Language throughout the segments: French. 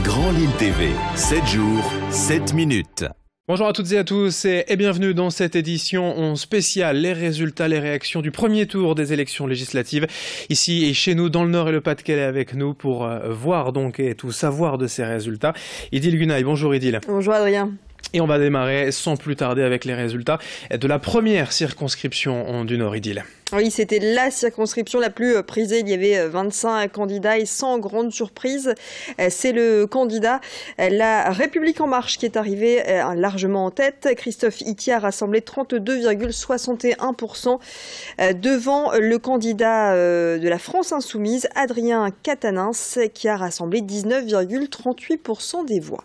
Grand Lille TV, 7 jours, 7 minutes. Bonjour à toutes et à tous et bienvenue dans cette édition spéciale, les résultats, les réactions du premier tour des élections législatives. Ici et chez nous, dans le Nord et le Pas-de-Calais avec nous pour voir donc et tout savoir de ces résultats. Idil Gunaï, bonjour Idil. Bonjour Adrien. Et on va démarrer sans plus tarder avec les résultats de la première circonscription du Nord, Idil. Oui, c'était la circonscription la plus prisée. Il y avait 25 candidats et sans grande surprise, c'est le candidat La République En Marche qui est arrivé largement en tête. Christophe Itier a rassemblé 32,61% devant le candidat de la France Insoumise, Adrien Quatennens, qui a rassemblé 19,38% des voix.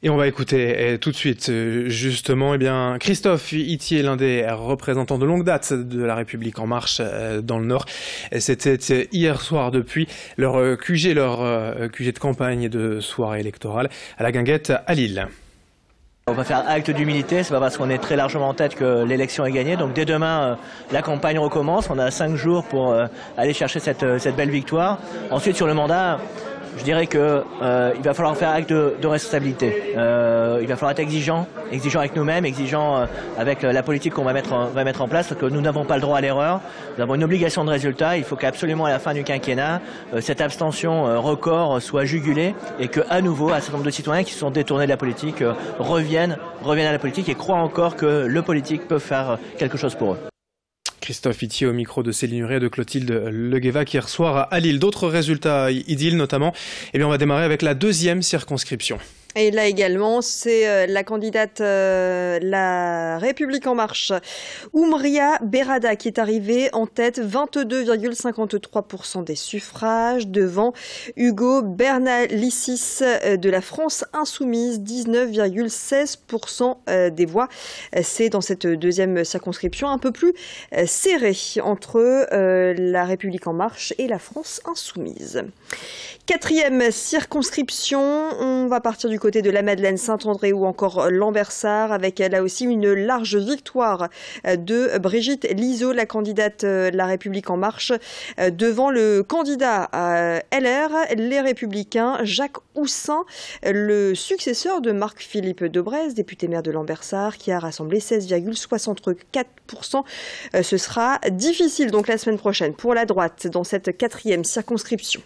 Et on va écouter tout de suite, justement, Christophe Itier, l'un des représentants de longue date de La République En Marche dans le Nord. C'était hier soir depuis leur QG de campagne de soirée électorale à la Guinguette à Lille. On va faire acte d'humilité, c'est pas parce qu'on est très largement en tête que l'élection est gagnée. Donc dès demain, la campagne recommence. On a 5 jours pour aller chercher cette belle victoire. Ensuite, sur le mandat, je dirais que il va falloir faire acte de responsabilité. Il va falloir être exigeant avec nous-mêmes, exigeant avec la politique qu'on va mettre en place, parce que nous n'avons pas le droit à l'erreur. Nous avons une obligation de résultat. Il faut qu'absolument à la fin du quinquennat, cette abstention record soit jugulée et qu'à nouveau, un certain nombre de citoyens qui se sont détournés de la politique reviennent à la politique et croient encore que le politique peut faire quelque chose pour eux. Christophe Itier au micro de Céline Huret et de Clotilde Leguévac hier soir à Lille. D'autres résultats, Idil notamment, on va démarrer avec la deuxième circonscription. Et là également, c'est la candidate La République En Marche, Oumria Berrada, qui est arrivée en tête, 22,53% des suffrages, devant Hugo Bernalicis de la France Insoumise, 19,16% des voix. C'est dans cette deuxième circonscription un peu plus serré entre La République En Marche et la France Insoumise. Quatrième circonscription, on va partir du côté de la Madeleine, Saint-André ou encore Lambersart, avec là aussi une large victoire de Brigitte Liso, la candidate La République En Marche, devant le candidat LR, les Républicains, Jacques Houssin, le successeur de Marc-Philippe Daubresse, député maire de Lambersart, qui a rassemblé 16,64%. Ce sera difficile donc la semaine prochaine pour la droite dans cette quatrième circonscription.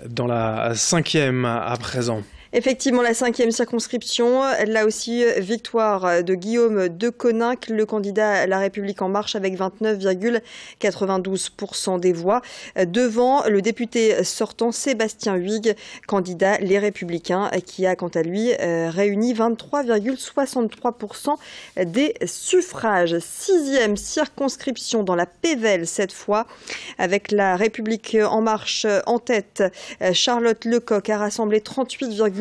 Dans la cinquième à présent. Effectivement, la cinquième circonscription, là aussi victoire de Guillaume Deconinck, le candidat La République En Marche, avec 29,92% des voix, devant le député sortant Sébastien Huyghe, candidat Les Républicains, qui a quant à lui réuni 23,63% des suffrages. Sixième circonscription dans la Pévèle cette fois, avec La République En Marche en tête. Charlotte Lecoq a rassemblé 38,03%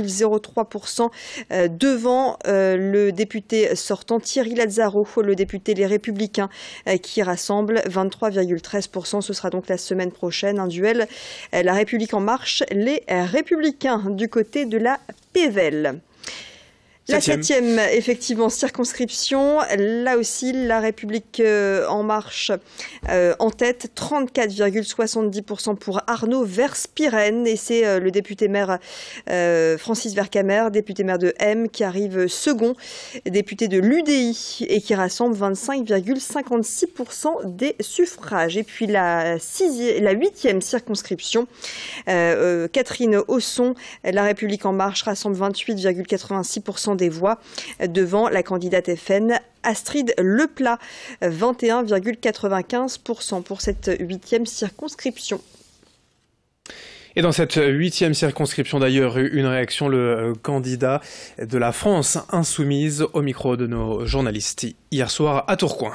devant le député sortant Thierry Lazzaro, le député Les Républicains, qui rassemble 23,13%. Ce sera donc la semaine prochaine un duel La République En Marche, les Républicains du côté de la Pévèle. La septième, effectivement, circonscription, là aussi, La République En Marche en tête, 34,70% pour Arnaud Verspiren, et c'est le député maire Francis Vercamer, député maire de M, qui arrive second, député de l'UDI, et qui rassemble 25,56% des suffrages. Et puis la huitième circonscription, Catherine Hausson, La République En Marche, rassemble 28,86% des voix, devant la candidate FN Astrid Leplat, 21,95% pour cette huitième circonscription. Et dans cette huitième circonscription d'ailleurs, une réaction, le candidat de la France Insoumise au micro de nos journalistes hier soir à Tourcoing.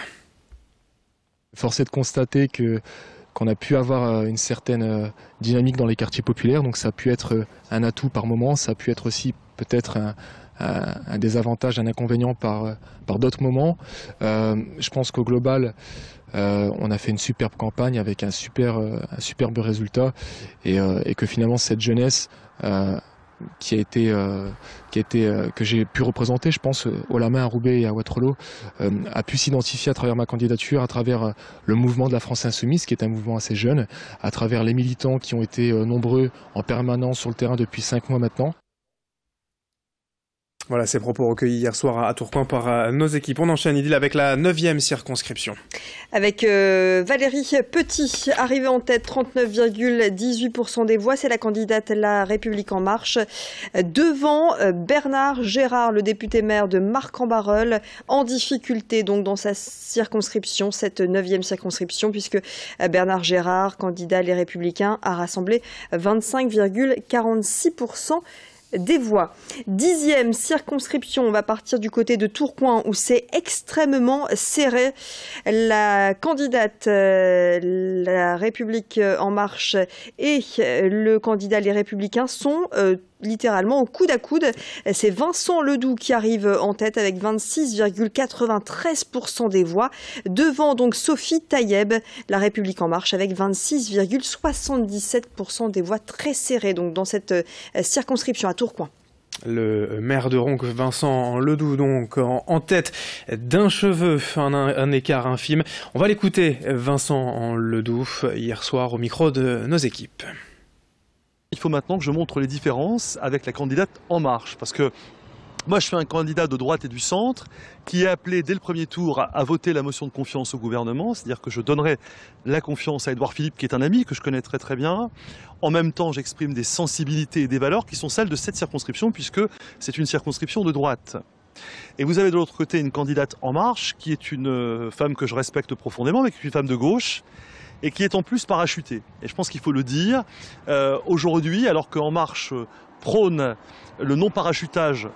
Force est de constater qu'on a pu avoir une certaine dynamique dans les quartiers populaires, donc ça a pu être un atout par moment, ça a pu être aussi peut-être un désavantage, un inconvénient par d'autres moments. Je pense qu'au global, on a fait une superbe campagne avec un superbe résultat et que finalement cette jeunesse que j'ai pu représenter, je pense, haut la main à Roubaix et à Waterloo, a pu s'identifier à travers ma candidature, à travers le mouvement de la France Insoumise, qui est un mouvement assez jeune, à travers les militants qui ont été nombreux en permanence sur le terrain depuis 5 mois maintenant. Voilà ces propos recueillis hier soir à Tourcoing par nos équipes. On enchaîne, Idil, avec la 9e circonscription. Avec Valérie Petit, arrivée en tête, 39,18% des voix. C'est la candidate La République En Marche. Devant Bernard Gérard, le député maire de Marcq-en-Barœul, en difficulté donc dans sa circonscription, cette 9e circonscription, puisque Bernard Gérard, candidat Les Républicains, a rassemblé 25,46% des voix. 10e circonscription, on va partir du côté de Tourcoing où c'est extrêmement serré. La candidate La République En Marche et le candidat Les Républicains sont littéralement au coude à coude. C'est Vincent Ledoux qui arrive en tête avec 26,93% des voix. Devant donc Sophie Taïeb, La République En Marche, avec 26,77% des voix, très serrées donc dans cette circonscription à Tourcoing. Le maire de Ronques, Vincent Ledoux, donc en tête d'un cheveu, un écart infime. On va l'écouter, Vincent Ledoux, hier soir au micro de nos équipes. Il faut maintenant que je montre les différences avec la candidate En Marche, parce que moi je suis un candidat de droite et du centre qui est appelé dès le premier tour à voter la motion de confiance au gouvernement, c'est-à-dire que je donnerai la confiance à Édouard Philippe, qui est un ami que je connais très très bien. En même temps, j'exprime des sensibilités et des valeurs qui sont celles de cette circonscription, puisque c'est une circonscription de droite. Et vous avez de l'autre côté une candidate En Marche, qui est une femme que je respecte profondément, mais qui est une femme de gauche, et qui est en plus parachutée. Et je pense qu'il faut le dire. Aujourd'hui, alors qu'En Marche prône le non-parachutage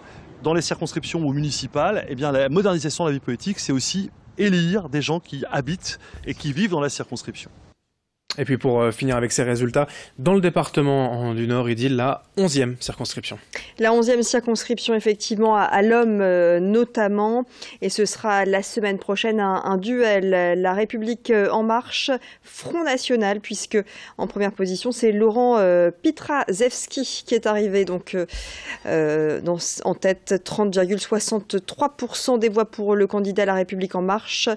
dans les circonscriptions ou municipales, eh bien la modernisation de la vie politique, c'est aussi élire des gens qui habitent et qui vivent dans la circonscription. Et puis pour finir avec ces résultats, dans le département du Nord, Idil, la 11e circonscription. La 11e circonscription, effectivement, à l'Homme notamment. Et ce sera la semaine prochaine un duel. La République En Marche, Front National, puisque en première position, c'est Laurent Pitraszewski qui est arrivé donc, en tête, 30,63% des voix pour le candidat La République En Marche.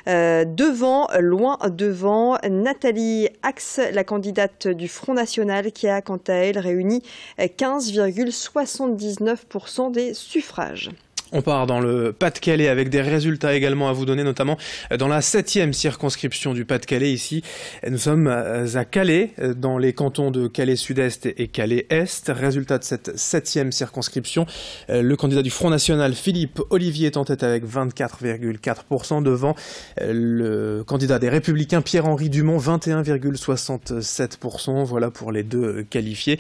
Loin devant, Nathalie Axe, la candidate du Front National, qui a quant à elle réuni 15,79% des suffrages. On part dans le Pas-de-Calais avec des résultats également à vous donner, notamment dans la 7e circonscription du Pas-de-Calais. Ici, nous sommes à Calais, dans les cantons de Calais Sud-Est et Calais Est. Résultat de cette 7e circonscription, le candidat du Front National, Philippe Olivier, est en tête avec 24,4%, devant le candidat des Républicains, Pierre-Henri Dumont, 21,67%. Voilà pour les deux qualifiés.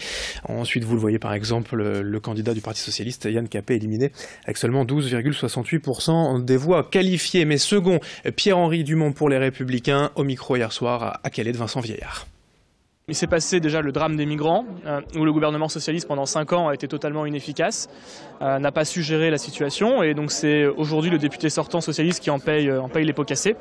Ensuite, vous le voyez par exemple, le candidat du Parti Socialiste, Yann Capet, éliminé avec seulement 12,68% des voix qualifiées. Mais second, Pierre-Henri Dumont pour les Républicains, au micro hier soir à Calais de Vincent Vieillard. Il s'est passé déjà le drame des migrants, où le gouvernement socialiste pendant 5 ans a été totalement inefficace, n'a pas su gérer la situation, et donc c'est aujourd'hui le député sortant socialiste qui en paye les pots cassés.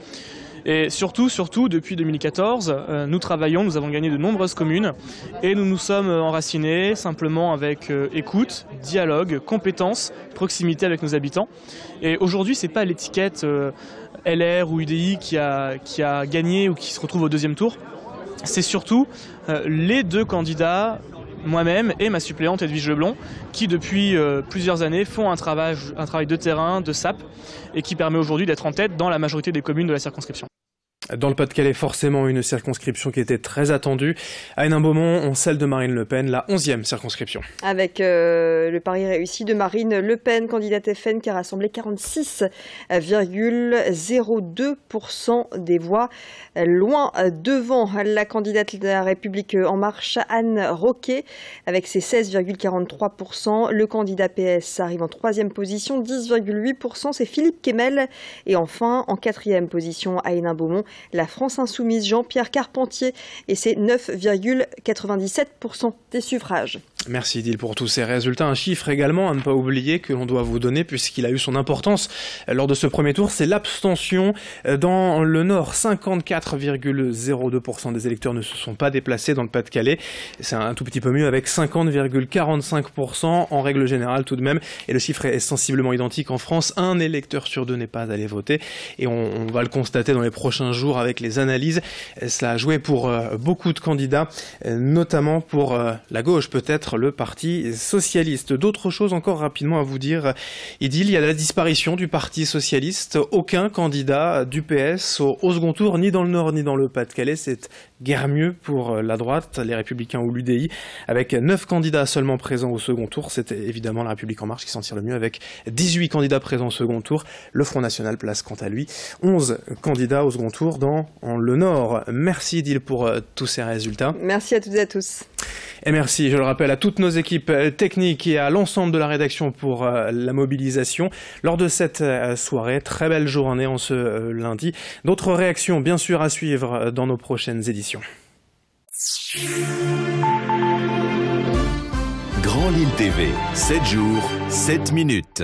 Et surtout, depuis 2014, nous travaillons, nous avons gagné de nombreuses communes et nous nous sommes enracinés simplement avec écoute, dialogue, compétence, proximité avec nos habitants. Et aujourd'hui, c'est pas l'étiquette LR ou UDI qui a gagné ou qui se retrouve au deuxième tour. C'est surtout les deux candidats, moi-même et ma suppléante Edwige Leblond, qui depuis plusieurs années font un travail de terrain, de sape, et qui permet aujourd'hui d'être en tête dans la majorité des communes de la circonscription. Dans le Pas-de-Calais, forcément une circonscription qui était très attendue. À Hénin-Beaumont, celle de Marine Le Pen, la 11e circonscription. Avec le pari réussi de Marine Le Pen, candidate FN, qui a rassemblé 46,02% des voix. Loin devant la candidate de La République En Marche, Anne Roquet, avec ses 16,43%. Le candidat PS arrive en 3e position, 10,8%. C'est Philippe Kemel. Et enfin, en 4e position à Hénin-Beaumont, la France Insoumise, Jean-Pierre Carpentier, et c'est 9,97% des suffrages. Merci Idil pour tous ces résultats. Un chiffre également à ne pas oublier que l'on doit vous donner puisqu'il a eu son importance lors de ce premier tour, c'est l'abstention. Dans le Nord, 54,02% des électeurs ne se sont pas déplacés dans le Pas-de-Calais. C'est un tout petit peu mieux avec 50,45% en règle générale tout de même. Et le chiffre est sensiblement identique en France. Un électeur sur deux n'est pas allé voter. Et on va le constater dans les prochains jours avec les analyses. Cela a joué pour beaucoup de candidats, notamment pour la gauche peut-être, le Parti socialiste. D'autres choses encore rapidement à vous dire. Il y a la disparition du Parti socialiste. Aucun candidat du PS au second tour, ni dans le Nord ni dans le Pas-de-Calais. C'est guère mieux pour la droite, les Républicains ou l'UDI. Avec 9 candidats seulement présents au second tour, c'est évidemment la République en marche qui s'en tire le mieux avec 18 candidats présents au second tour. Le Front National place quant à lui 11 candidats au second tour dans le Nord. Merci Idil pour tous ces résultats. Merci à toutes et à tous. Et merci, je le rappelle, à toutes nos équipes techniques et à l'ensemble de la rédaction pour la mobilisation lors de cette soirée. Très belle journée en ce lundi. D'autres réactions, bien sûr, à suivre dans nos prochaines éditions. Grand Lille TV, 7 jours, 7 minutes.